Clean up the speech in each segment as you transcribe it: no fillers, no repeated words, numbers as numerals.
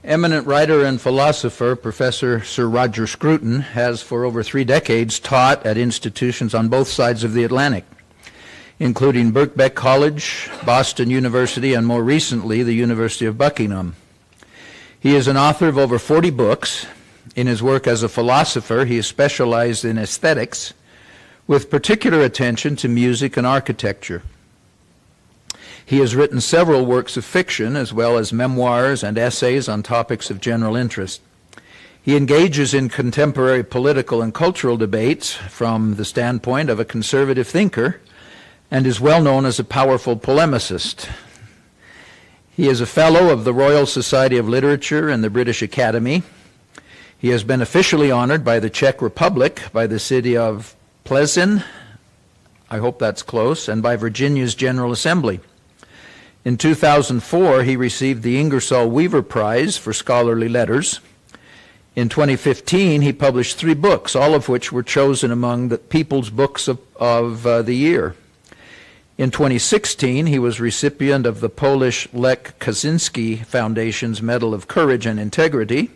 Eminent writer and philosopher, Professor Sir Roger Scruton, has for over 3 decades taught at institutions on both sides of the Atlantic, including Birkbeck College, Boston University, and more recently, the University of Buckingham. He is an author of over 40 books. In his work as a philosopher, he has specialized in aesthetics, with particular attention to music and architecture. He has written several works of fiction, as well as memoirs and essays on topics of general interest. He engages in contemporary political and cultural debates from the standpoint of a conservative thinker, and is well known as a powerful polemicist. He is a fellow of the Royal Society of Literature and the British Academy. He has been officially honored by the Czech Republic, by the city of Plzeň, I hope that's close, and by Virginia's General Assembly. In 2004, he received the Ingersoll Weaver Prize for Scholarly Letters. In 2015, he published 3 books, all of which were chosen among the People's Books of the Year. In 2016, he was recipient of the Polish Lech Kaczynski Foundation's Medal of Courage and Integrity,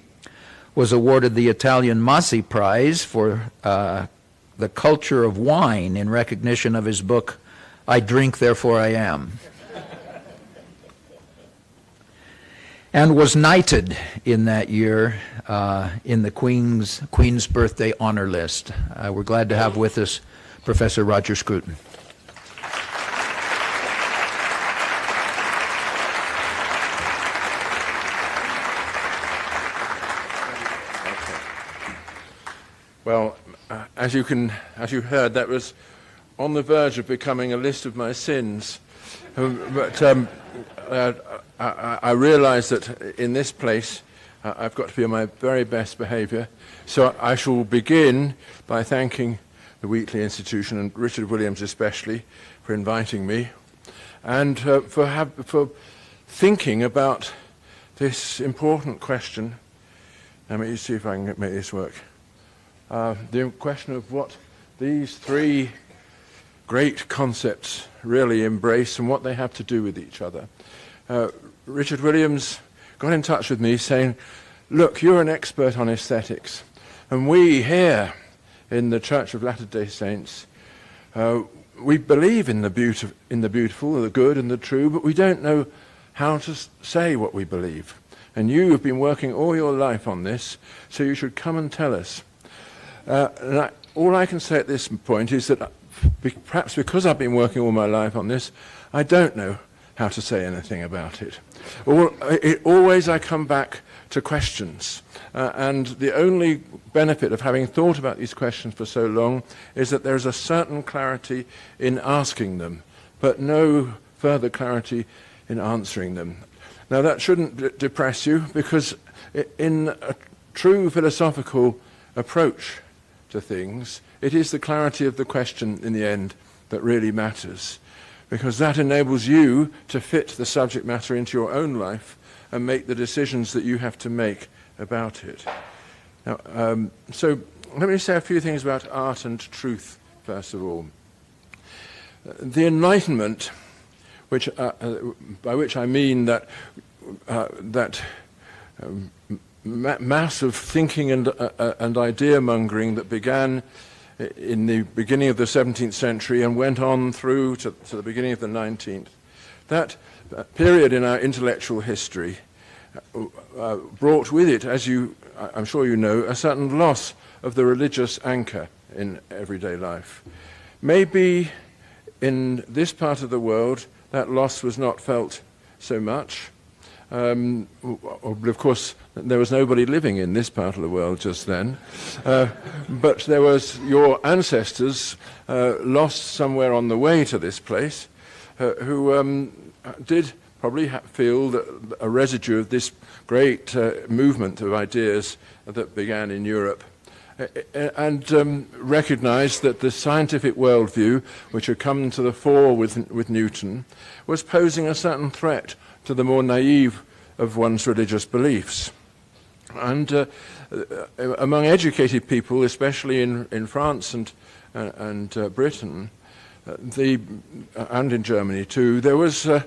was awarded the Italian Massi Prize for the culture of wine in recognition of his book, I Drink, Therefore I Am, and was knighted in that year in the Queen's Birthday Honor List. We're glad to have with us Professor Roger Scruton. Well, as you heard, that was on the verge of becoming a list of my sins. But I realize that in this place, I've got to be on my very best behavior. So I shall begin by thanking the Wheatley Institution, and Richard Williams especially, for inviting me, and for thinking about this important question. Let me see if I can make this work. The question of what these 3 great concepts really embrace and what they have to do with each other. Richard Williams got in touch with me saying, look, you're an expert on aesthetics, and we here in the Church of Latter-day Saints, we believe in the beautiful, the good and the true, but we don't know how to say what we believe. And you have been working all your life on this, so you should come and tell us. All I can say at this point is that perhaps because I've been working all my life on this, I don't know how to say anything about it. Always I come back to questions. And the only benefit of having thought about these questions for so long is that there's a certain clarity in asking them, but no further clarity in answering them. Now that shouldn't depress you, because in a true philosophical approach to things, it is the clarity of the question in the end that really matters, because that enables you to fit the subject matter into your own life and make the decisions that you have to make about it. Now, so let me say a few things about art and truth, first of all. The Enlightenment, by which I mean that mass of thinking and idea-mongering that began in the beginning of the 17th century and went on through to the beginning of the 19th. That period in our intellectual history brought with it, as I'm sure you know, a certain loss of the religious anchor in everyday life. Maybe in this part of the world that loss was not felt so much. Of course, there was nobody living in this part of the world just then, but there was your ancestors lost somewhere on the way to this place, who did probably feel that a residue of this great movement of ideas that began in Europe, and recognized that the scientific worldview, which had come to the fore with Newton, was posing a certain threat to the more naive of one's religious beliefs. And among educated people, especially in France and Britain, and in Germany too, there was an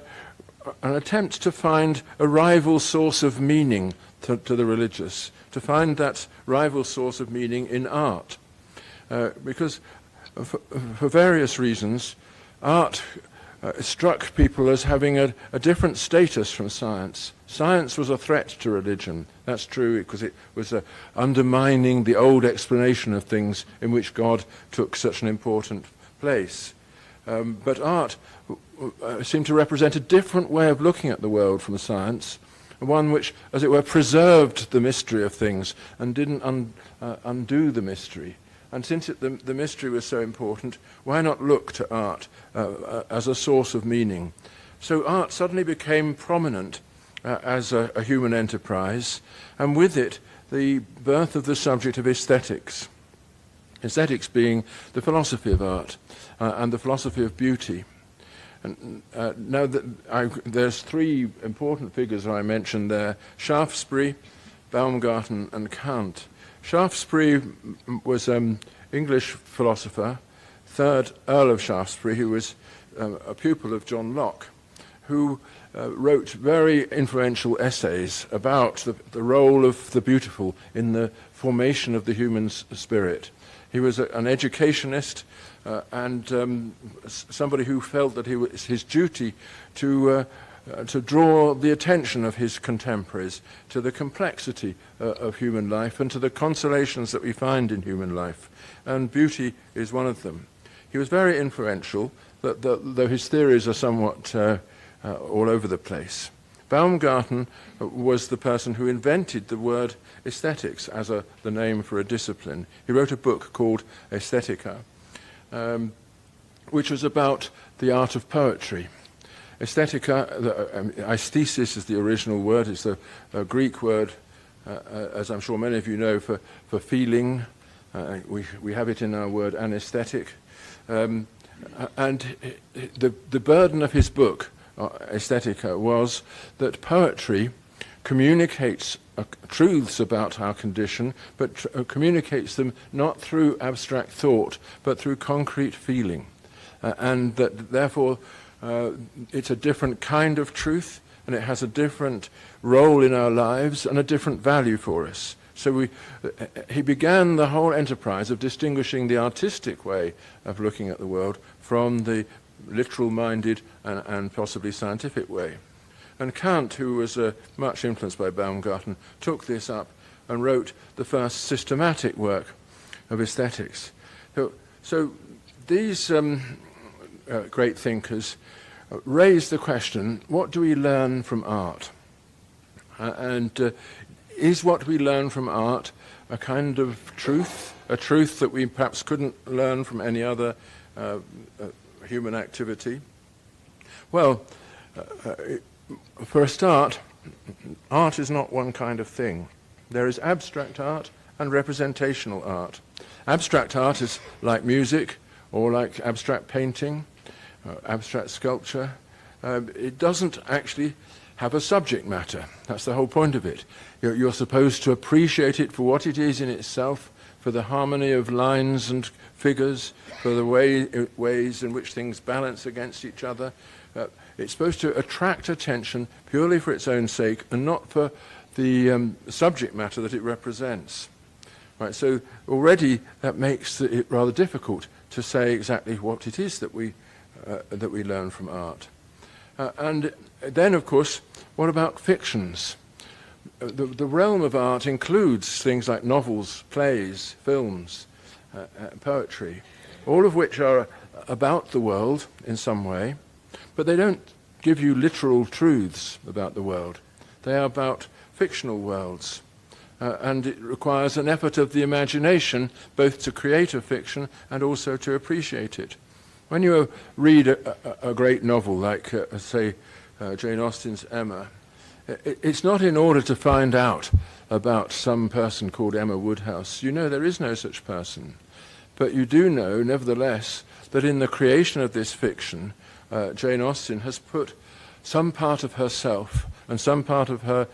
attempt to find a rival source of meaning to the religious, to find that rival source of meaning in art. Because for various reasons, art struck people as having a different status from science. Science was a threat to religion. That's true because it was undermining the old explanation of things in which God took such an important place. But art seemed to represent a different way of looking at the world from science, one which, as it were, preserved the mystery of things and didn't undo the mystery. And since the mystery was so important, why not look to art as a source of meaning? So art suddenly became prominent as a human enterprise, and with it, the birth of the subject of aesthetics. Aesthetics being the philosophy of art and the philosophy of beauty. And now there's three important figures I mentioned there: Shaftesbury, Baumgarten, and Kant. Shaftesbury was an English philosopher, 3rd Earl of Shaftesbury, who was a pupil of John Locke, who wrote very influential essays about the role of the beautiful in the formation of the human spirit. He was an educationist and somebody who felt that it was his duty to draw the attention of his contemporaries to the complexity of human life and to the consolations that we find in human life. And beauty is one of them. He was very influential, though his theories are somewhat all over the place. Baumgarten was the person who invented the word aesthetics as the name for a discipline. He wrote a book called Aesthetica, which was about the art of poetry. Aesthetica, aesthesis is the original word. It's a Greek word, as I'm sure many of you know, for feeling. We have it in our word anesthetic. And the burden of his book, Aesthetica, was that poetry communicates truths about our condition, but communicates them not through abstract thought, but through concrete feeling. And that therefore it's a different kind of truth, and it has a different role in our lives and a different value for us. So he began the whole enterprise of distinguishing the artistic way of looking at the world from the literal-minded and possibly scientific way. And Kant, who was much influenced by Baumgarten, took this up and wrote the first systematic work of aesthetics. So these great thinkers raised the question, what do we learn from art? And is what we learn from art a kind of truth, a truth that we perhaps couldn't learn from any other human activity? Well, for a start, art is not one kind of thing. There is abstract art and representational art. Abstract art is like music or like abstract painting, abstract sculpture. It doesn't actually have a subject matter. That's the whole point of it. You're supposed to appreciate it for what it is in itself, for the harmony of lines and figures, for the ways in which things balance against each other. It's supposed to attract attention purely for its own sake and not for the subject matter that it represents. Right, so already that makes it rather difficult to say exactly what it is that we learn from art. And then, of course, what about fictions? The realm of art includes things like novels, plays, films, poetry, all of which are about the world in some way, but they don't give you literal truths about the world. They are about fictional worlds. And it requires an effort of the imagination both to create a fiction and also to appreciate it. When you read a great novel like, say, Jane Austen's Emma, it's not in order to find out about some person called Emma Woodhouse. You know there is no such person. But you do know, nevertheless, that in the creation of this fiction, Jane Austen has put some part of herself and some part of her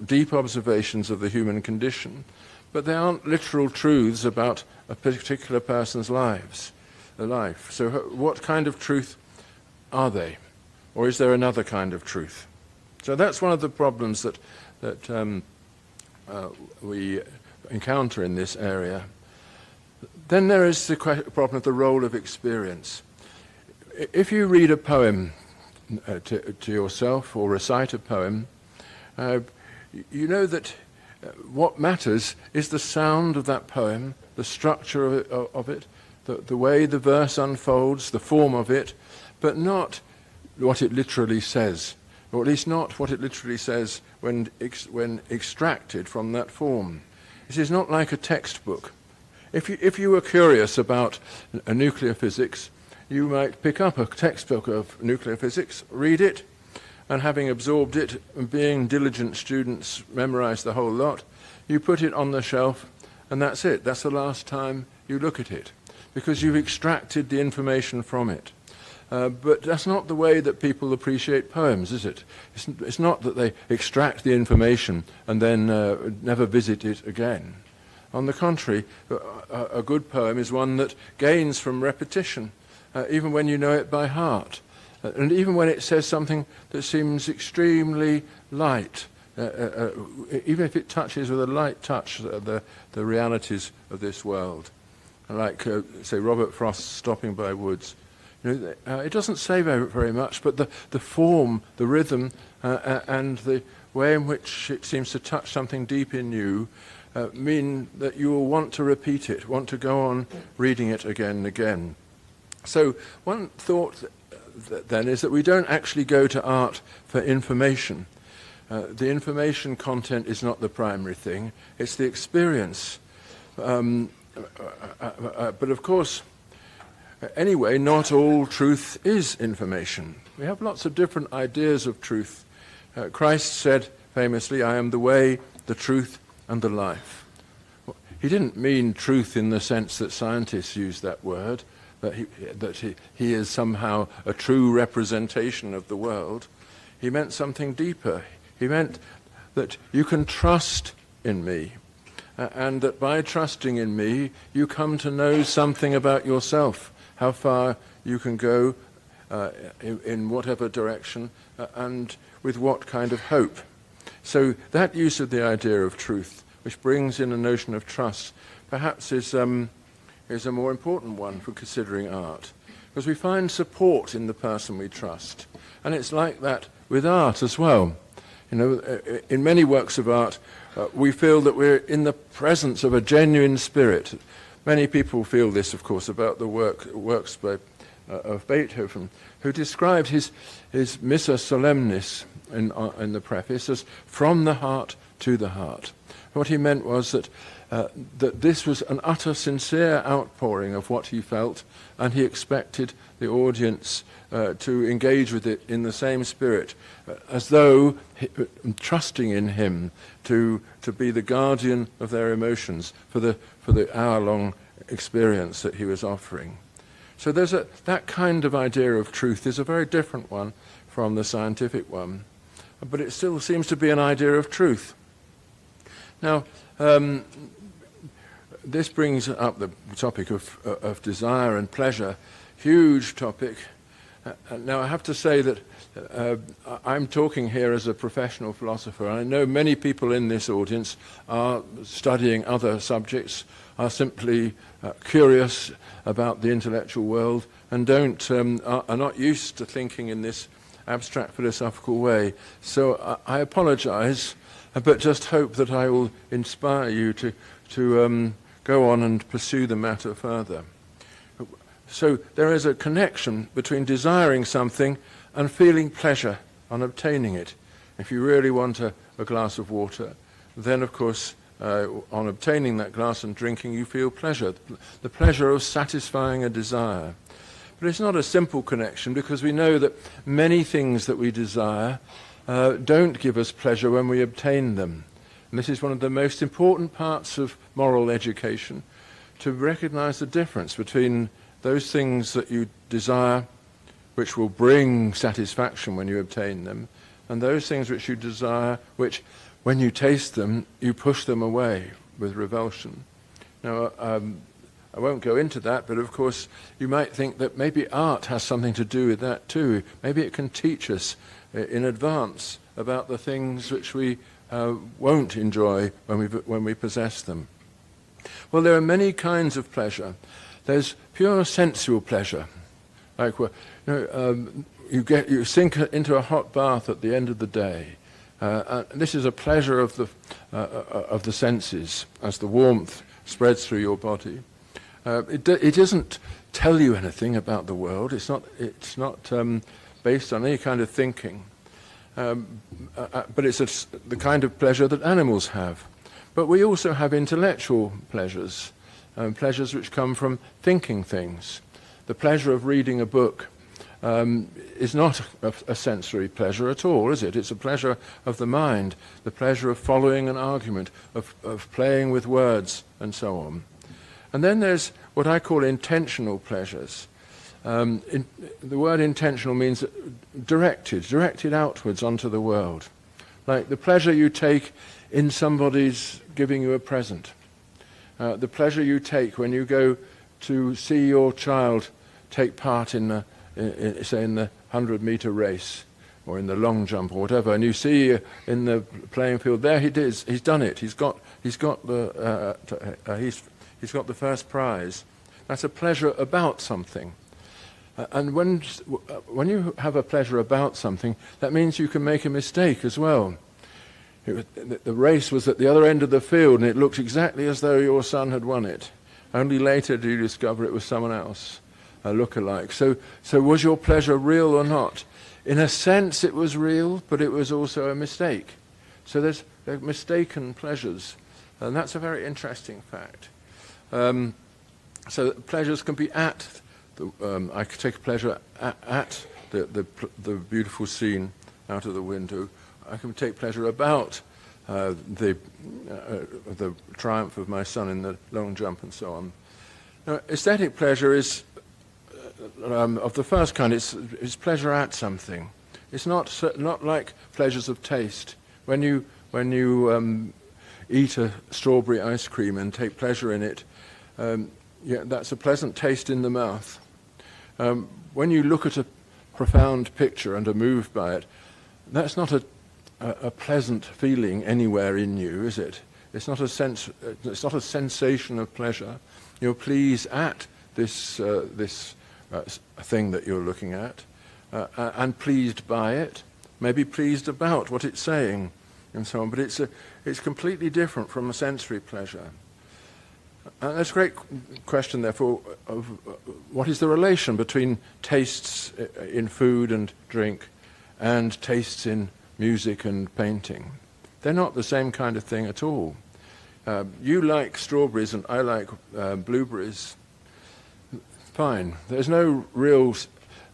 deep observations of the human condition. But they aren't literal truths about a particular person's life. So what kind of truth are they? Or is there another kind of truth? So that's one of the problems that we encounter in this area. Then there is the problem of the role of experience. If you read a poem to yourself or recite a poem, you know that what matters is the sound of that poem, the structure of it, the way the verse unfolds, the form of it, but not what it literally says, or at least not what it literally says when extracted from that form. It is not like a textbook. If you were curious about nuclear physics, you might pick up a textbook of nuclear physics, read it, and having absorbed it, and being diligent students, memorize the whole lot, you put it on the shelf, and that's it. That's the last time you look at it, because you've extracted the information from it. But that's not the way that people appreciate poems, is it? It's not that they extract the information and then never visit it again. On the contrary, a good poem is one that gains from repetition, even when you know it by heart, and even when it says something that seems extremely light, even if it touches with a light touch the realities of this world. Like, say, Robert Frost's Stopping by Woods. You know, it doesn't say very much, but the form, the rhythm, and the way in which it seems to touch something deep in you mean that you will want to repeat it, want to go on reading it again and again. So one thought then is that we don't actually go to art for information. The information content is not the primary thing, it's the experience. But of course, anyway, not all truth is information. We have lots of different ideas of truth. Christ said famously, "I am the way, the truth, and the life." He didn't mean truth in the sense that scientists use that word, that he is somehow a true representation of the world. He meant something deeper. He meant that you can trust in me, and that by trusting in me, you come to know something about yourself, how far you can go in whatever direction, and with what kind of hope. So that use of the idea of truth, which brings in a notion of trust, perhaps is a more important one for considering art, because we find support in the person we trust. And it's like that with art as well. You know, in many works of art, we feel that we're in the presence of a genuine spirit. Many people feel this, of course, about the works of Beethoven, who described his Missa Solemnis in the preface as from the heart to the heart. What he meant was that this was an utter, sincere outpouring of what he felt, and he expected the audience to engage with it in the same spirit, as though trusting in him to be the guardian of their emotions for the hour-long experience that he was offering. So that kind of idea of truth is a very different one from the scientific one, but it still seems to be an idea of truth. Now, this brings up the topic of desire and pleasure, huge topic. Now, I have to say that I'm talking here as a professional philosopher. I know many people in this audience are studying other subjects, are simply curious about the intellectual world, and are not used to thinking in this abstract philosophical way. So I apologize, but just hope that I will inspire you to go on and pursue the matter further. So there is a connection between desiring something and feeling pleasure on obtaining it. If you really want a glass of water, then of course on obtaining that glass and drinking you feel pleasure, the pleasure of satisfying a desire. But it's not a simple connection, because we know that many things that we desire don't give us pleasure when we obtain them. And this is one of the most important parts of moral education, to recognize the difference between those things that you desire, which will bring satisfaction when you obtain them, and those things which you desire, which, when you taste them, you push them away with revulsion. Now, I won't go into that, but of course you might think that maybe art has something to do with that too. Maybe it can teach us in advance about the things which we won't enjoy when we possess them. Well, there are many kinds of pleasure. There's pure sensual pleasure, like you sink into a hot bath at the end of the day. This is a pleasure of the senses as the warmth spreads through your body. It doesn't tell you anything about the world. It's not based on any kind of thinking. But it's the kind of pleasure that animals have. But we also have intellectual pleasures, pleasures which come from thinking things. The pleasure of reading a book is not a sensory pleasure at all, is it? It's a pleasure of the mind, the pleasure of following an argument, of playing with words, and so on. And then there's what I call intentional pleasures. The word intentional means directed outwards onto the world. Like the pleasure you take in somebody's giving you a present. The pleasure you take when you go to see your child take part say in the 100-meter race or in the long jump or whatever, and you see in the playing field, there he is, he's done it, he's got the first prize. That's a pleasure about something. And when you have a pleasure about something, that means you can make a mistake as well. The race was at the other end of the field, and it looked exactly as though your son had won it. Only later do you discover it was someone else, a look-alike. So was your pleasure real or not? In a sense, it was real, but it was also a mistake. So there are mistaken pleasures, and that's a very interesting fact. So pleasures can be at. I could take pleasure at the beautiful scene out of the window. I can take pleasure about the triumph of my son in the long jump and so on. Now, aesthetic pleasure is of the first kind. It's pleasure at something. It's not like pleasures of taste. When you eat a strawberry ice cream and take pleasure in it, that's a pleasant taste in the mouth. When you look at a profound picture and are moved by it, that's not a pleasant feeling anywhere in you, is it? It's not a sensation of pleasure. You're pleased at this thing that you're looking at, and pleased by it, maybe pleased about what it's saying, and so on. But it's completely different from a sensory pleasure. And that's a great question, therefore, of what is the relation between tastes in food and drink and tastes in music and painting. They're not the same kind of thing at all. You like strawberries and I like blueberries. Fine. There's no real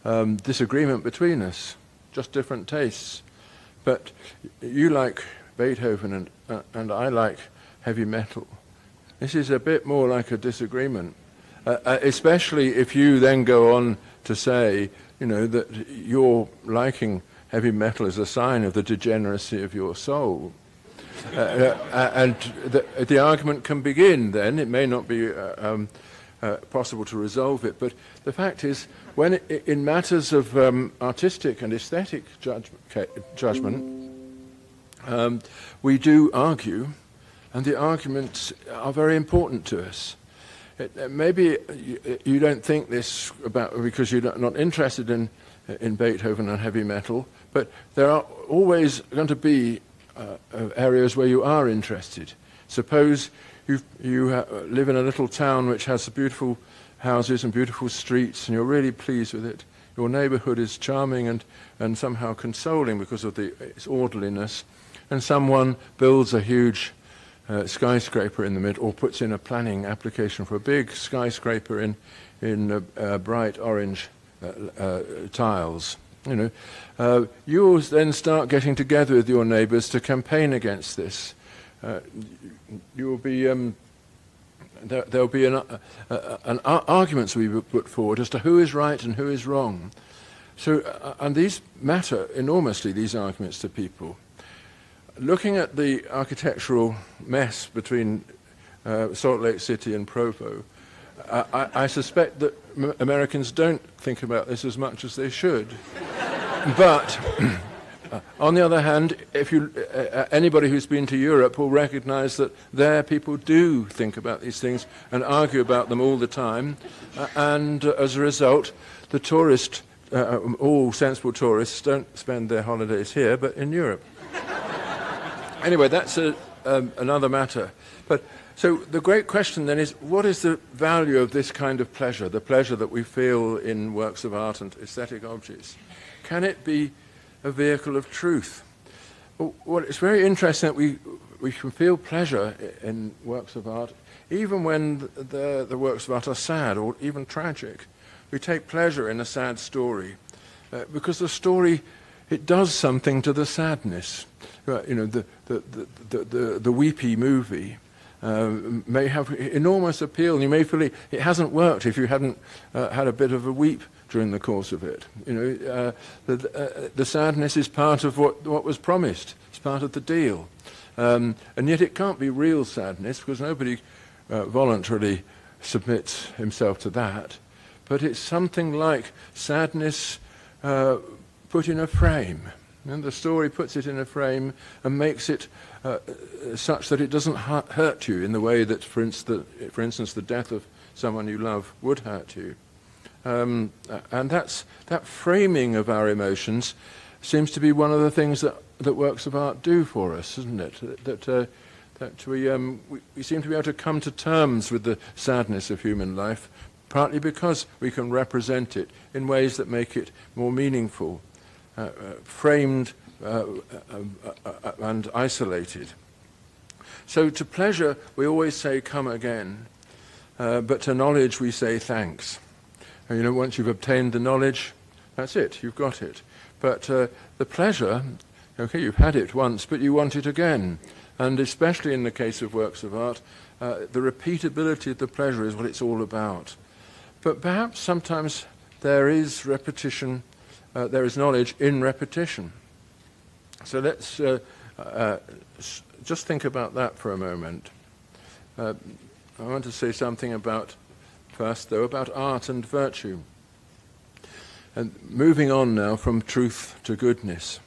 disagreement between us, just different tastes. But you like Beethoven and I like heavy metal. This is a bit more like a disagreement, especially if you then go on to say, that you're liking heavy metal is a sign of the degeneracy of your soul. And the argument can begin then. It may not be possible to resolve it, but the fact is, when in matters of artistic and aesthetic judgment, we do argue, and the arguments are very important to us. Maybe you don't think this about because you're not interested in Beethoven and heavy metal, but there are always going to be areas where you are interested. Suppose you live in a little town which has beautiful houses and beautiful streets, and you're really pleased with it. Your neighborhood is charming and somehow consoling because of its orderliness, and someone builds a huge skyscraper in the middle, or puts in a planning application for a big skyscraper in bright orange tiles. You then start getting together with your neighbours to campaign against this. You'll be there'll be an arguments we will put forward as to who is right and who is wrong. So, and these matter enormously, these arguments, to people. Looking at the architectural mess between Salt Lake City and Provo, I suspect that Americans don't think about this as much as they should. But On the other hand, if you, anybody who's been to Europe will recognize that there people do think about these things and argue about them all the time, and as a result, the tourist, all sensible tourists don't spend their holidays here, but in Europe. Anyway, that's another matter. But so the great question then is, what is the value of this kind of pleasure, the pleasure that we feel in works of art and aesthetic objects? Can it be a vehicle of truth? Well, it's very interesting that we can feel pleasure in works of art, even when the works of art are sad or even tragic. We take pleasure in a sad story because the story, it does something to the sadness. You know, the weepy movie may have enormous appeal, and you may feel it hasn't worked if you hadn't had a bit of a weep during the course of it. You know, the sadness is part of what was promised. It's part of the deal, and yet it can't be real sadness because nobody voluntarily submits himself to that. But it's something like sadness put in a frame. And the story puts it in a frame and makes it such that it doesn't hurt you in the way that, for instance, the death of someone you love would hurt you. And that framing of our emotions seems to be one of the things that works of art do for us, isn't it? That we seem to be able to come to terms with the sadness of human life, partly because we can represent it in ways that make it more meaningful, framed and isolated. So to pleasure, we always say, come again, but to knowledge we say thanks. And, you know, once you've obtained the knowledge, that's it, you've got it. But the pleasure, okay, you've had it once, but you want it again. And especially in the case of works of art, the repeatability of the pleasure is what it's all about. But perhaps sometimes there is repetition, there is knowledge in repetition. So let's just think about that for a moment. I want to say something first about art and virtue. And moving on now from truth to goodness.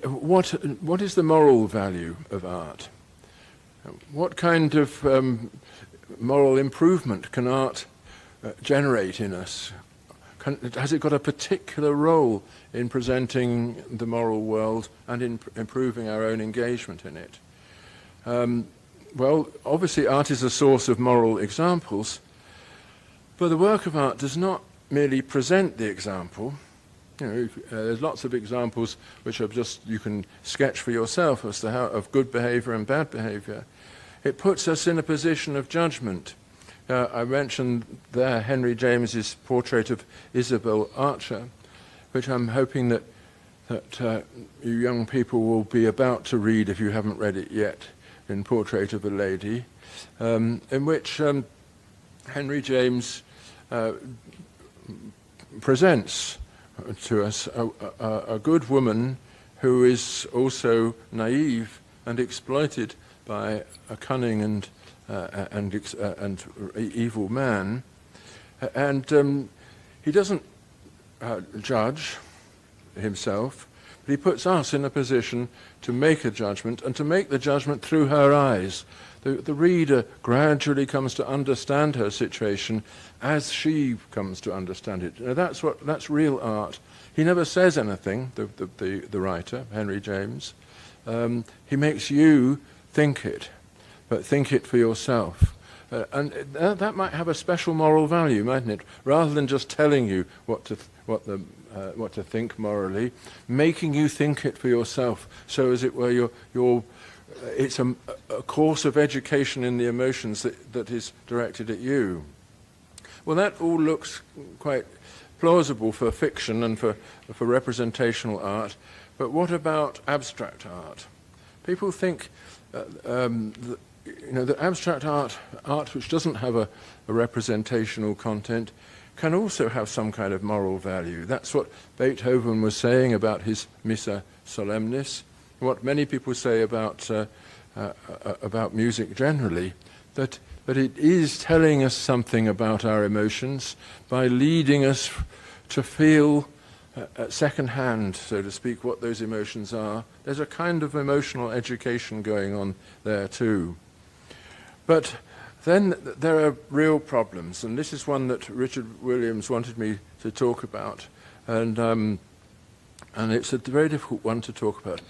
What is the moral value of art? What kind of moral improvement can art generate in us? Has it got a particular role in presenting the moral world and in improving our own engagement in it? Well, obviously art is a source of moral examples, but the work of art does not merely present the example. You know, there's lots of examples which are just, you can sketch for yourself as to how of good behavior and bad behavior. It puts us in a position of judgment. I mentioned there Henry James's portrait of Isabel Archer, which I'm hoping that you young people will be about to read if you haven't read it yet, in Portrait of a Lady, in which Henry James presents to us a good woman who is also naive and exploited by a cunning and evil man, and he doesn't judge himself, but he puts us in a position to make a judgment, and to make the judgment through her eyes. The reader gradually comes to understand her situation as she comes to understand it. Now that's real art. He never says anything, the writer, Henry James. He makes you think it, but think it for yourself. And that might have a special moral value, mightn't it? Rather than just telling you what to think morally, making you think it for yourself. So, as it were, it's a course of education in the emotions that is directed at you. Well, that all looks quite plausible for fiction and for representational art. But what about abstract art? People think that abstract art which doesn't have a representational content, can also have some kind of moral value. That's what Beethoven was saying about his Missa Solemnis, what many people say about music generally, that it is telling us something about our emotions by leading us to feel at second hand, so to speak, what those emotions are. There's a kind of emotional education going on there too. But then there are real problems, and this is one that Richard Williams wanted me to talk about, and it's a very difficult one to talk about.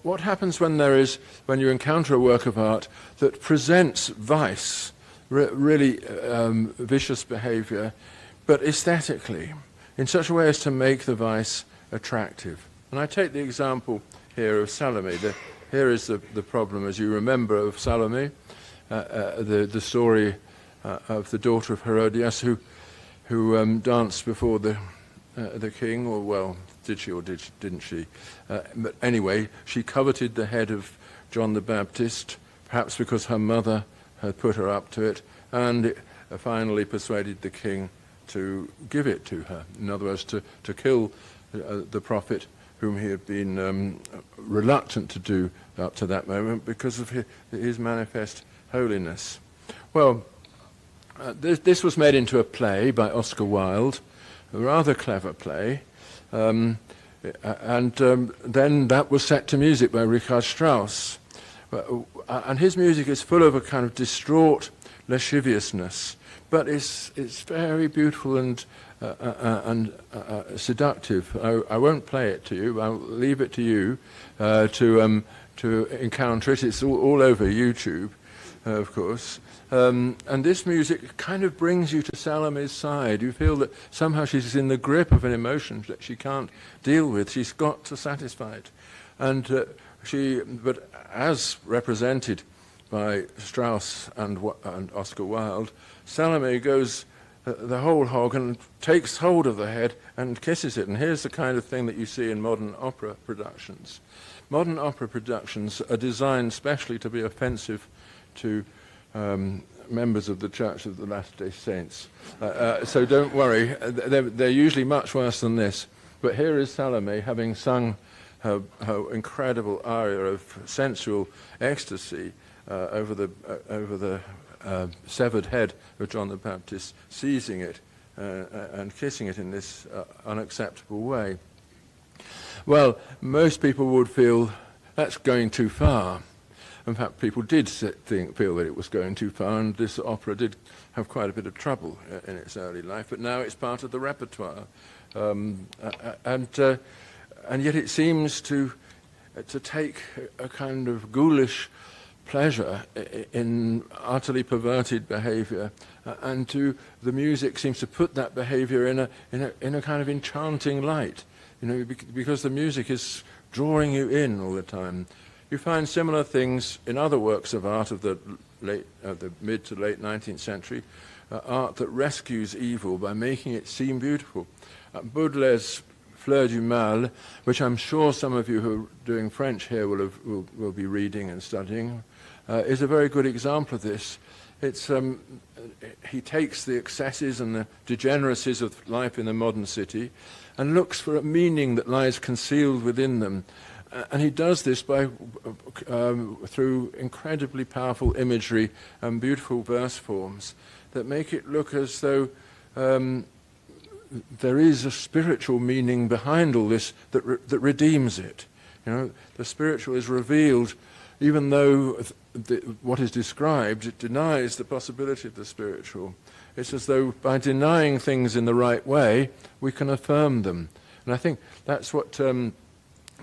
What happens when you encounter a work of art that presents vice, really vicious behavior, but aesthetically, in such a way as to make the vice attractive? And I take the example here of Salome. Here is the problem, as you remember, of Salome, the story of the daughter of Herodias who danced before the king, or well, did she or didn't she? But anyway, she coveted the head of John the Baptist, perhaps because her mother had put her up to it, and finally persuaded the king to give it to her. In other words, to kill the prophet whom he had been reluctant to do up to that moment because of his manifest holiness. Well, this was made into a play by Oscar Wilde, a rather clever play, and then that was set to music by Richard Strauss. And his music is full of a kind of distraught lasciviousness, but it's very beautiful and seductive. I won't play it to you. I'll leave it to you to encounter it. It's all over YouTube, of course. And this music kind of brings you to Salome's side. You feel that somehow she's in the grip of an emotion that she can't deal with. She's got to satisfy it. But as represented by Strauss and Oscar Wilde, Salome goes the whole hog and takes hold of the head and kisses it. And here's the kind of thing that you see in modern opera productions. Modern opera productions are designed specially to be offensive to members of the Church of the Latter-day Saints. So don't worry, they're usually much worse than this. But here is Salome having sung her incredible aria of sensual ecstasy over the severed head of John the Baptist, seizing it and kissing it in this unacceptable way. Well, most people would feel that's going too far. In fact, people did feel that it was going too far, and this opera did have quite a bit of trouble in its early life, but now it's part of the repertoire. And yet it seems to take a kind of ghoulish pleasure in utterly perverted behavior, and the music seems to put that behavior in a kind of enchanting light, because the music is drawing you in all the time. You find similar things in other works of art of the mid to late 19th century, art that rescues evil by making it seem beautiful. Baudelaire's Fleur du Mal, which I'm sure some of you who are doing French here will be reading and studying, is a very good example of this. He takes the excesses and the degeneracies of life in the modern city and looks for a meaning that lies concealed within them. And he does this through incredibly powerful imagery and beautiful verse forms that make it look as though there is a spiritual meaning behind all this that redeems it. The spiritual is revealed, even though what is described, it denies the possibility of the spiritual. It's as though by denying things in the right way, we can affirm them. And I think that's what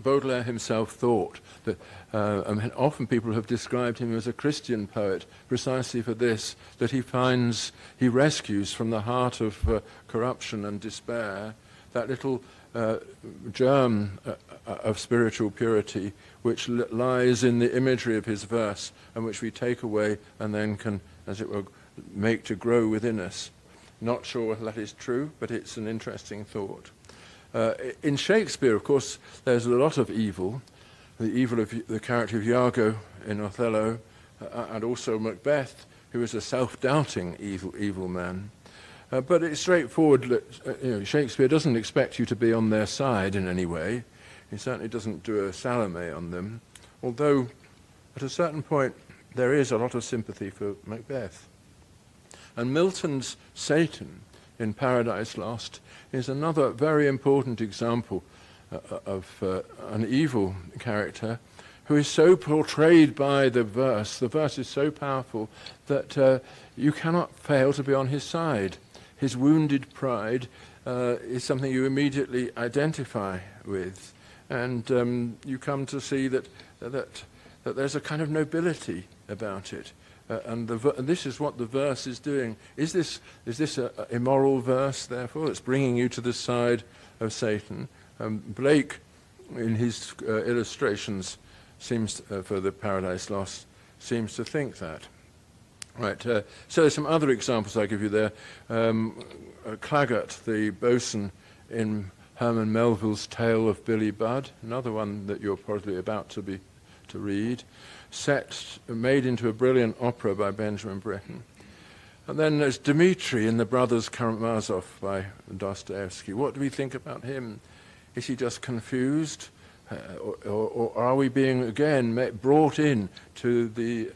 Baudelaire himself thought, that often people have described him as a Christian poet precisely for this, that he rescues from the heart of corruption and despair that little germ of spiritual purity which lies in the imagery of his verse, and which we take away and then can, as it were, make to grow within us. Not sure whether that is true, but it's an interesting thought. In Shakespeare, of course, there's a lot of evil, the evil of the character of Iago in Othello, and also Macbeth, who is a self-doubting evil man. But it's straightforward that Shakespeare doesn't expect you to be on their side in any way. He certainly doesn't do a Salome on them, although at a certain point there is a lot of sympathy for Macbeth. And Milton's Satan in Paradise Lost is another very important example of an evil character who is so portrayed by the verse. The verse is so powerful that you cannot fail to be on his side. His wounded pride is something you immediately identify with, and you come to see that there's a kind of nobility about it. And this is what the verse is doing. Is this an immoral verse, therefore? It's bringing you to the side of Satan. Blake, in his illustrations, seems for the Paradise Lost, seems to think that. Right. So there's some other examples I give you there. Claggart, the bosun in Herman Melville's Tale of Billy Budd, another one that you're probably about to read, made into a brilliant opera by Benjamin Britten. And then there's Dmitri in The Brothers Karamazov by Dostoevsky. What do we think about him? Is he just confused? Or are we being, again, brought in to the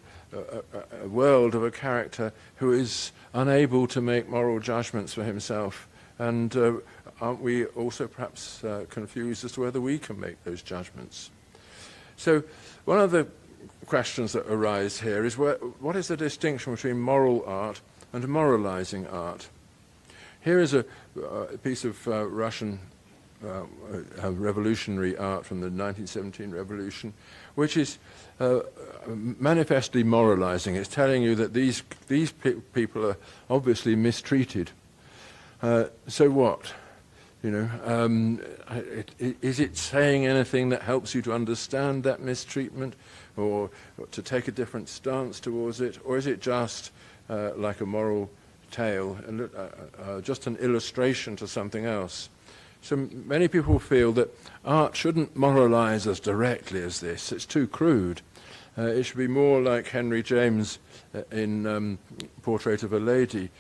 world of a character who is unable to make moral judgments for himself? And aren't we also perhaps confused as to whether we can make those judgments? So one of the questions that arise here is what is the distinction between moral art and moralizing art? Here is a piece of Russian revolutionary art from the 1917 revolution, which is manifestly moralizing. It's telling you that these people are obviously mistreated. So what? Is it saying anything that helps you to understand that mistreatment, or to take a different stance towards it, or is it just like a moral tale, and just an illustration to something else? So many people feel that art shouldn't moralize as directly as this. It's too crude. It should be more like Henry James in Portrait of a Lady,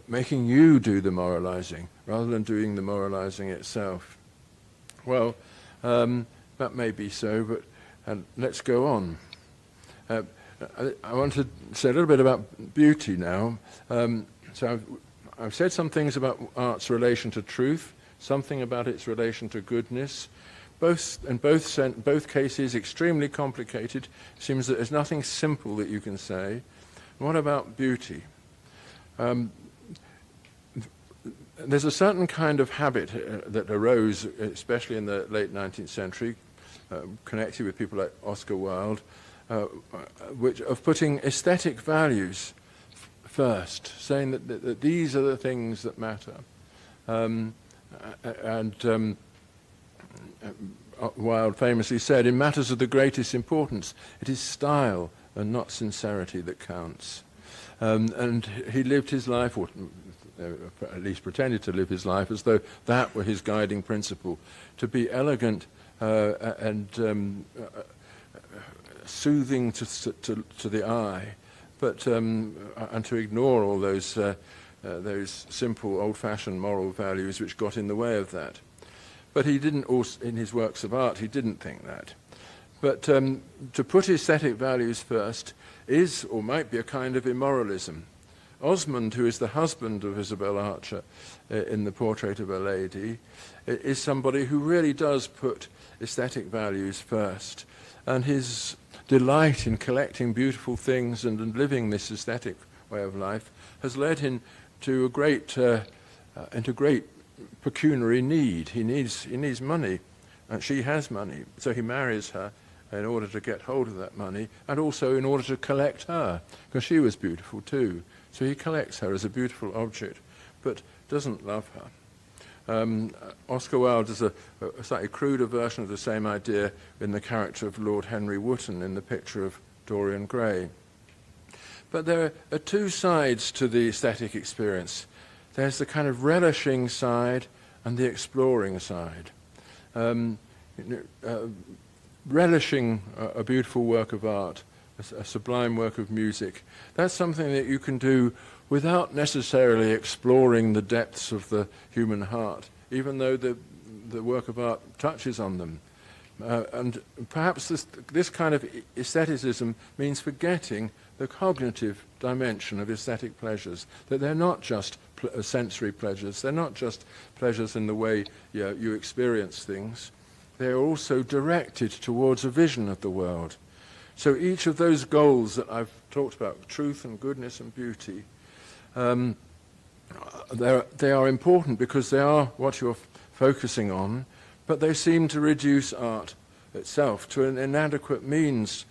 making you do the moralizing rather than doing the moralizing itself. Well, that may be so, but let's go on. I want to say a little bit about beauty now. So I've said some things about art's relation to truth, something about its relation to goodness. In both cases, extremely complicated. It seems that there's nothing simple that you can say. What about beauty? There's a certain kind of habit that arose, especially in the late 19th century, connected with people like Oscar Wilde, of putting aesthetic values first, saying that these are the things that matter. Wilde famously said, in matters of the greatest importance, it is style and not sincerity that counts. And he lived his life, or at least pretended to live his life, as though that were his guiding principle, to be elegant and soothing to the eye, but and to ignore all those simple, old-fashioned moral values which got in the way of that. But he didn't, in his works of art, he didn't think that. But to put aesthetic values first is, or might be, a kind of immoralism. Osmond, who is the husband of Isabel Archer in The Portrait of a Lady, is somebody who really does put aesthetic values first. And his delight in collecting beautiful things and living this aesthetic way of life has led him to into great pecuniary need. He needs money, and she has money, so he marries her in order to get hold of that money, and also in order to collect her, because she was beautiful too. So he collects her as a beautiful object, but doesn't love her. Oscar Wilde is a slightly cruder version of the same idea in the character of Lord Henry Wotton in The Picture of Dorian Gray. But there are two sides to the aesthetic experience. There's the kind of relishing side and the exploring side. Relishing a beautiful work of art, a sublime work of music, that's something that you can do without necessarily exploring the depths of the human heart, even though the work of art touches on them. And perhaps this kind of aestheticism means forgetting the cognitive dimension of aesthetic pleasures, that they're not just sensory pleasures, they're not just pleasures in the way you experience things, they're also directed towards a vision of the world. So each of those goals that I've talked about, truth and goodness and beauty, they are important because they are what you're focusing on, but they seem to reduce art itself to an inadequate means.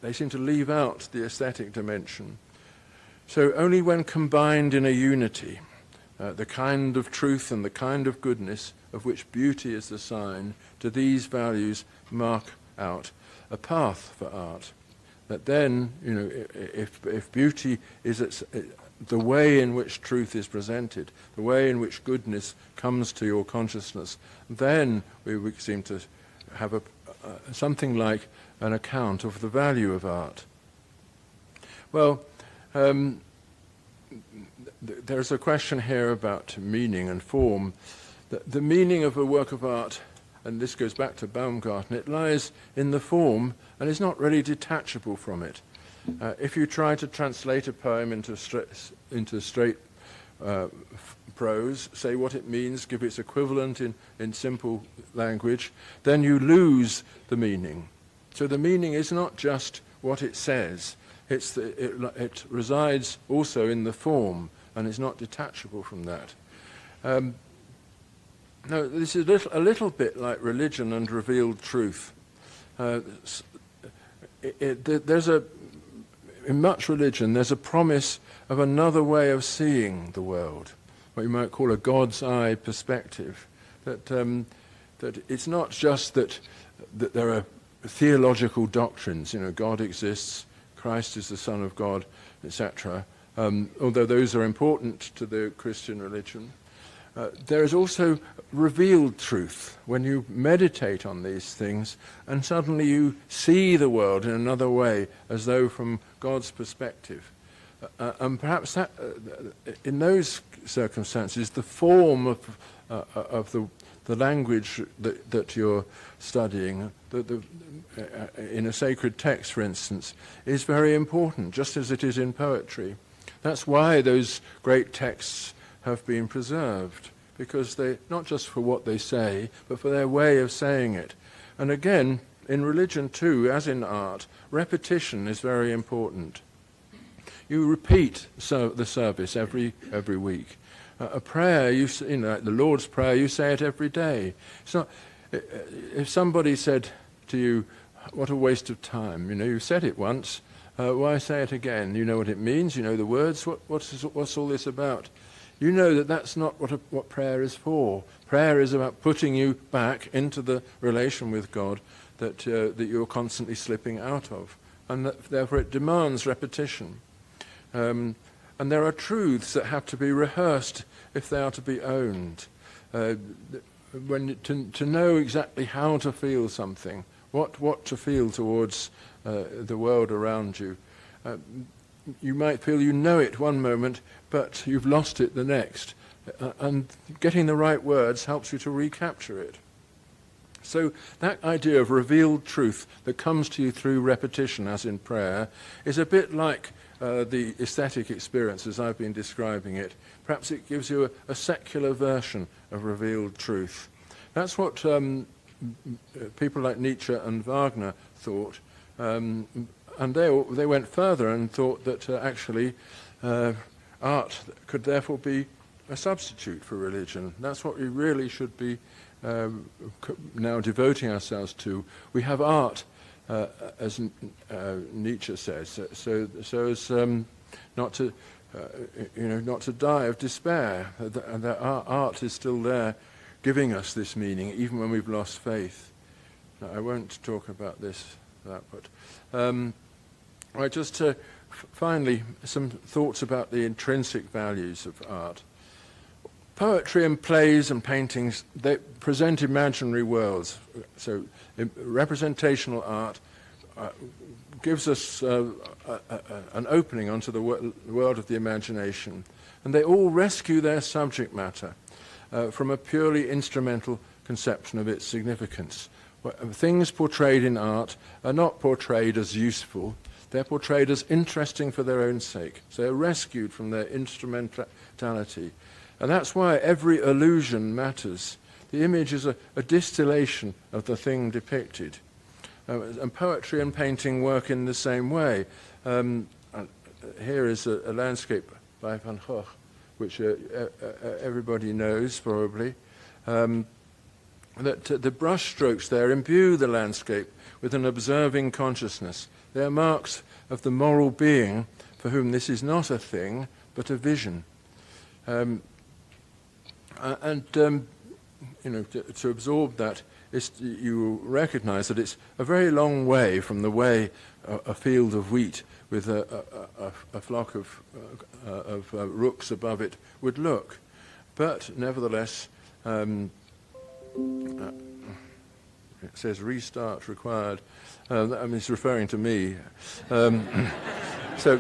They seem to leave out the aesthetic dimension. So only when combined in a unity, the kind of truth and the kind of goodness of which beauty is the sign, do these values mark out a path for art. That then, if beauty is the way in which truth is presented, the way in which goodness comes to your consciousness, then we seem to have something like an account of the value of art. Well, there's a question here about meaning and form. The meaning of a work of art, and this goes back to Baumgarten, it lies in the form and is not really detachable from it. If you try to translate a poem into straight prose, say what it means, give its equivalent in simple language, then you lose the meaning. So the meaning is not just what it says, it resides also in the form, and is not detachable from that. Now, this is a little bit like religion and revealed truth. In much religion, there's a promise of another way of seeing the world, what you might call a God's eye perspective. That it's not just that there are theological doctrines, God exists, Christ is the Son of God, etc. Although those are important to the Christian religion. There is also revealed truth when you meditate on these things and suddenly you see the world in another way, as though from God's perspective. And perhaps that, in those circumstances, the form of the language that you're studying, in a sacred text, for instance, is very important, just as it is in poetry. That's why those great texts have been preserved, because they, not just for what they say, but for their way of saying it. And again, in religion too, as in art, repetition is very important. You repeat the service every week. A prayer, like the Lord's Prayer, you say it every day. It's not. If somebody said to you, "What a waste of time," you said it once. Why say it again? You know what it means. You know the words. What's all this about? You know that that's not what prayer is for. Prayer is about putting you back into the relation with God that you're constantly slipping out of, and therefore it demands repetition. And there are truths that have to be rehearsed if they are to be owned. To know exactly how to feel something, what to feel towards the world around you. You might feel you know it one moment, but you've lost it the next. And getting the right words helps you to recapture it. So that idea of revealed truth that comes to you through repetition, as in prayer, is a bit like the aesthetic experience as I've been describing it. Perhaps it gives you a secular version of revealed truth. That's what people like Nietzsche and Wagner thought. And they went further and thought that actually art could therefore be a substitute for religion. That's what we really should be now devoting ourselves to. We have art, as Nietzsche says, so as not to die of despair. That our art is still there, giving us this meaning, even when we've lost faith. Now, I won't talk about that, but just to finally, some thoughts about the intrinsic values of art. Poetry and plays and paintings, they present imaginary worlds. So representational art gives us an opening onto the world of the imagination. And they all rescue their subject matter from a purely instrumental conception of its significance. Things portrayed in art are not portrayed as useful. They're portrayed as interesting for their own sake. So they're rescued from their instrumentality. And that's why every illusion matters. The image is a distillation of the thing depicted. And poetry and painting work in the same way. Here is a landscape by Van Gogh, which everybody knows probably. That the brush strokes there imbue the landscape with an observing consciousness. They are marks of the moral being for whom this is not a thing, but a vision. To absorb that, you recognize that it's a very long way from the way a field of wheat with a flock of rooks above it would look. But nevertheless, it says restart required. It's referring to me. So,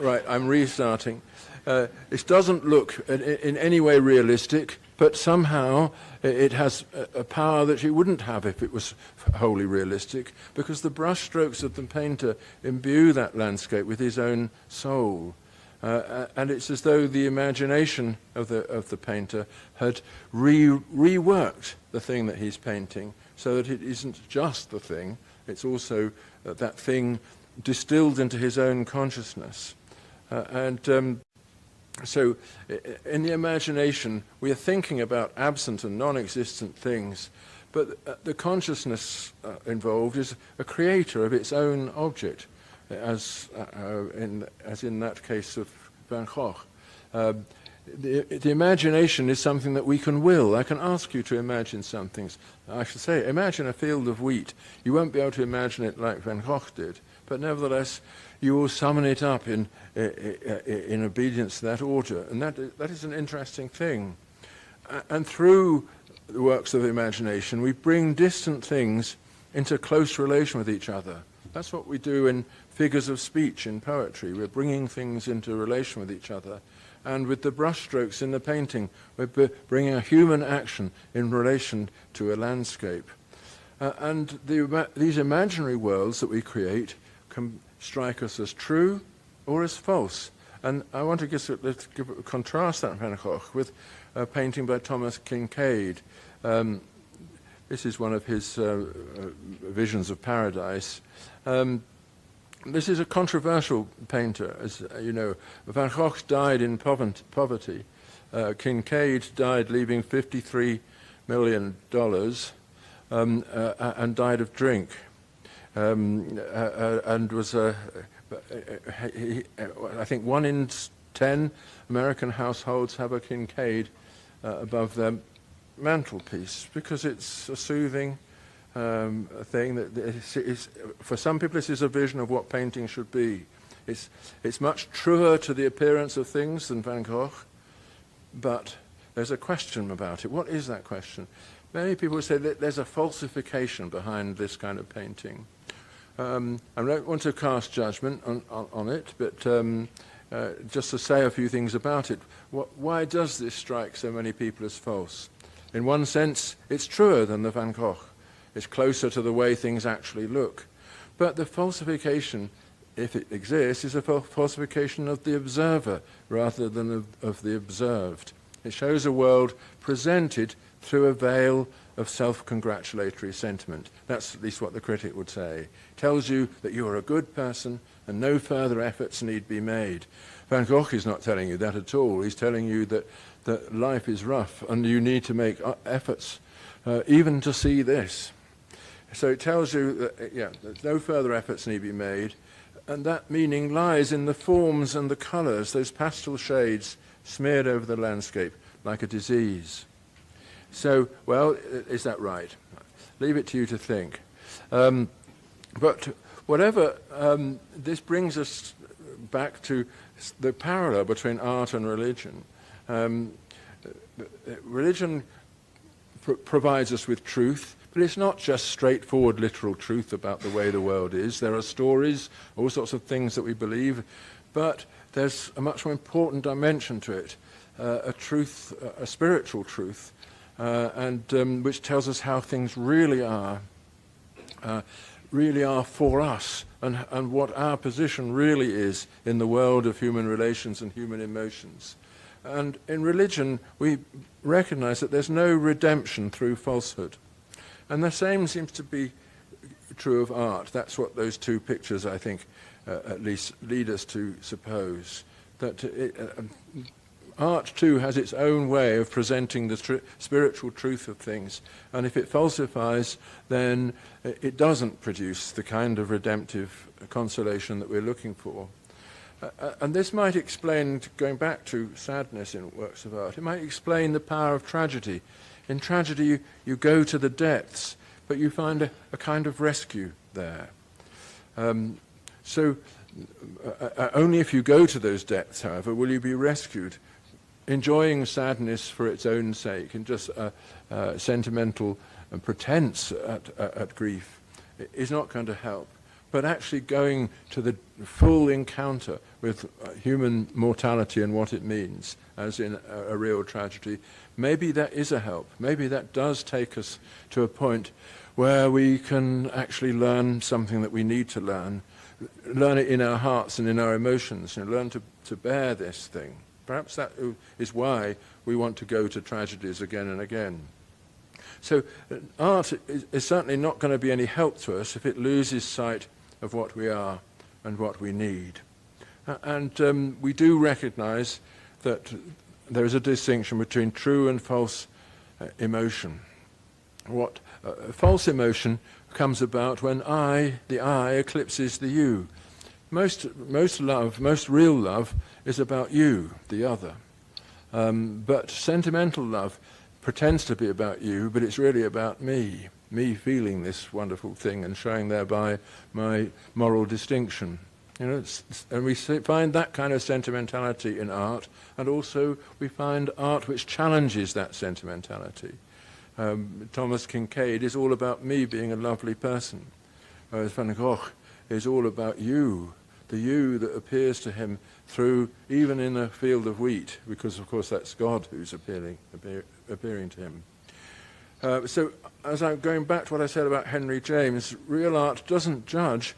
right, I'm restarting. It doesn't look in any way realistic, but somehow it has a power that it wouldn't have if it was wholly realistic, because the brushstrokes of the painter imbue that landscape with his own soul. And it's as though the imagination of the painter had reworked the thing that he's painting, so that it isn't just the thing, it's also that thing distilled into his own consciousness. So in the imagination, we are thinking about absent and non-existent things, but the consciousness involved is a creator of its own object, as in that case of Van Gogh. The imagination is something that we can will. I can ask you to imagine some things. I should say, imagine a field of wheat. You won't be able to imagine it like Van Gogh did, but nevertheless, you will summon it up in obedience to that order. And that is an interesting thing. And through the works of imagination, we bring distant things into close relation with each other. That's what we do in figures of speech in poetry. We're bringing things into relation with each other. And with the brushstrokes in the painting, we're bringing a human action in relation to a landscape. And these imaginary worlds that we create can strike us as true or as false. And I want to contrast that Van Gogh with a painting by Thomas Kincaid. This is one of his visions of paradise. This is a controversial painter, as you know. Van Gogh died in poverty. Kincaid died leaving $53 million and died of drink. And was, I think 1 in 10 American households have a Kincaid above their mantelpiece, because it's a soothing thing that for some people this is a vision of what painting should be. It's much truer to the appearance of things than Van Gogh, but there's a question about it. What is that question? Many people say that there's a falsification behind this kind of painting. I don't want to cast judgment on it, but just to say a few things about it. Why does this strike so many people as false? In one sense, it's truer than the Van Gogh. It's closer to the way things actually look. But the falsification, if it exists, is a falsification of the observer rather than of the observed. It shows a world presented through a veil of self-congratulatory sentiment. That's at least what the critic would say. It tells you that you're a good person and no further efforts need be made. Van Gogh is not telling you that at all. He's telling you that life is rough and you need to make efforts even to see this. So it tells you that no further efforts need be made, and that meaning lies in the forms and the colours, those pastel shades smeared over the landscape like a disease. So, well, is that right? Leave it to you to think. But whatever, this brings us back to the parallel between art and religion. Religion provides us with truth, but it's not just straightforward literal truth about the way the world is. There are stories, all sorts of things that we believe, but there's a much more important dimension to it, a truth, a spiritual truth, and which tells us how things really are. really are for us, and what our position really is in the world of human relations and human emotions. And in religion, we recognize that there's no redemption through falsehood. And the same seems to be true of art. That's what those two pictures, I think, at least lead us to suppose. That art, too, has its own way of presenting the spiritual truth of things. And if it falsifies, then it doesn't produce the kind of redemptive consolation that we're looking for. And this might explain, going back to sadness in works of art, it might explain the power of tragedy. In tragedy, you go to the depths, but you find a kind of rescue there. So only if you go to those depths, however, will you be rescued. Enjoying sadness for its own sake and just sentimental pretense at grief is not going to help. But actually going to the full encounter with human mortality and what it means, as in a real tragedy, maybe that is a help. Maybe that does take us to a point where we can actually learn something that we need to learn it in our hearts and in our emotions, and learn to bear this thing. Perhaps that is why we want to go to tragedies again and again. So art is certainly not going to be any help to us if it loses sight of what we are and what we need. And we do recognize that there is a distinction between true and false emotion. What false emotion comes about when the I eclipses the you. Most love, most real love, is about you, the other. But sentimental love pretends to be about you, but it's really about me feeling this wonderful thing and showing thereby my moral distinction. You know, and we find that kind of sentimentality in art, and also we find art which challenges that sentimentality. Thomas Kinkade is all about me being a lovely person, whereas Van Gogh is all about you, the you that appears to him through, even in a field of wheat, because of course that's God who's appearing to him. So as I'm going back to what I said about Henry James, real art doesn't judge,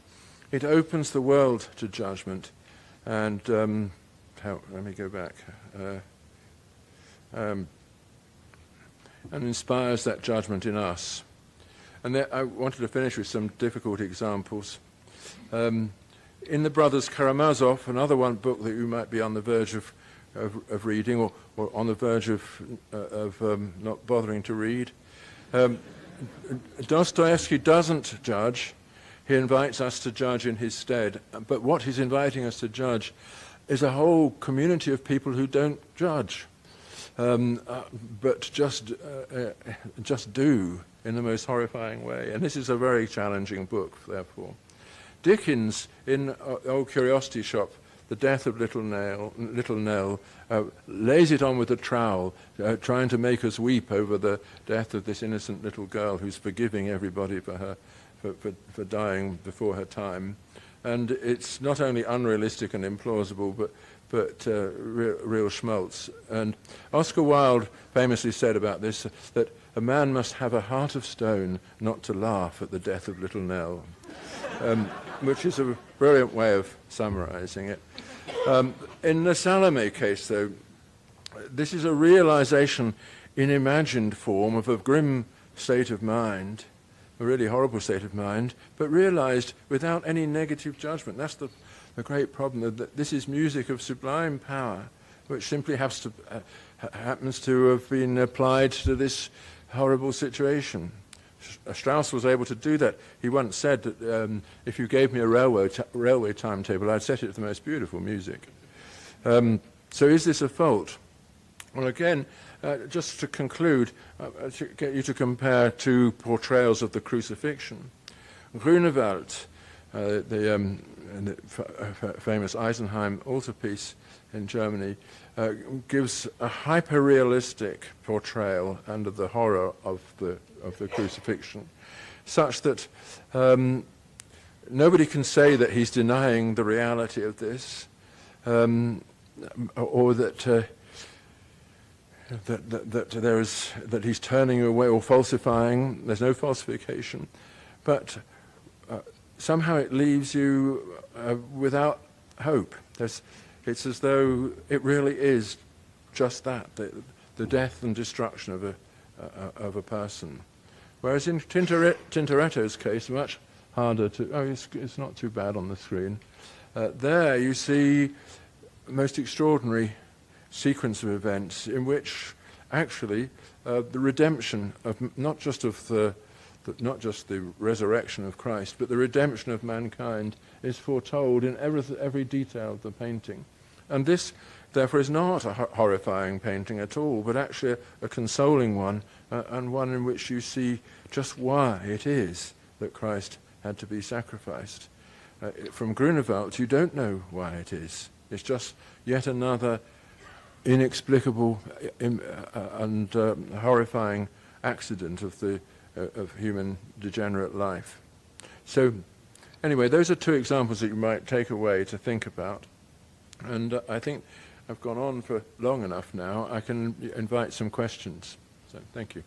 it opens the world to judgment. And let me go back. And inspires that judgment in us. And there, I wanted to finish with some difficult examples. In the Brothers Karamazov, another book that you might be on the verge of reading, or on the verge of not bothering to read, Dostoevsky doesn't judge. He invites us to judge in his stead. But what he's inviting us to judge is a whole community of people who don't judge, but just do in the most horrifying way. And this is a very challenging book, therefore. Dickens, in Old Curiosity Shop, The Death of Little Nell, lays it on with a trowel, trying to make us weep over the death of this innocent little girl who's forgiving everybody for dying before her time. And it's not only unrealistic and implausible, but real schmaltz. And Oscar Wilde famously said about this that a man must have a heart of stone not to laugh at the death of little Nell, which is a brilliant way of summarizing it. In the Salome case, though, this is a realization in imagined form of a grim state of mind, a really horrible state of mind, but realized without any negative judgment. That's the great problem, that this is music of sublime power, which simply happens to have been applied to this horrible situation. Strauss was able to do that. He once said that if you gave me a railway timetable, I'd set it to the most beautiful music. So is this a fault? Well, again, just to conclude, to get you to compare two portrayals of the crucifixion. Grunewald, the famous Eisenheim altarpiece in Germany, gives a hyper-realistic portrayal under the horror of the crucifixion, such that nobody can say that he's denying the reality of this, or that he's turning away or falsifying. There's no falsification, but somehow it leaves you without hope. It's as though it really is just that, the death and destruction of a person. Whereas in Tintoretto's case, much harder to... Oh, it's not too bad on the screen. There you see a most extraordinary sequence of events in which actually the redemption of not just the resurrection of Christ, but the redemption of mankind is foretold in every detail of the painting. And this, therefore, is not a horrifying painting at all, but actually a consoling one, and one in which you see just why it is that Christ had to be sacrificed. From Grunewald, you don't know why it is. It's just yet another inexplicable and horrifying accident of human degenerate life. So, anyway, those are two examples that you might take away to think about. And I think I've gone on for long enough now. I can invite some questions. So, thank you.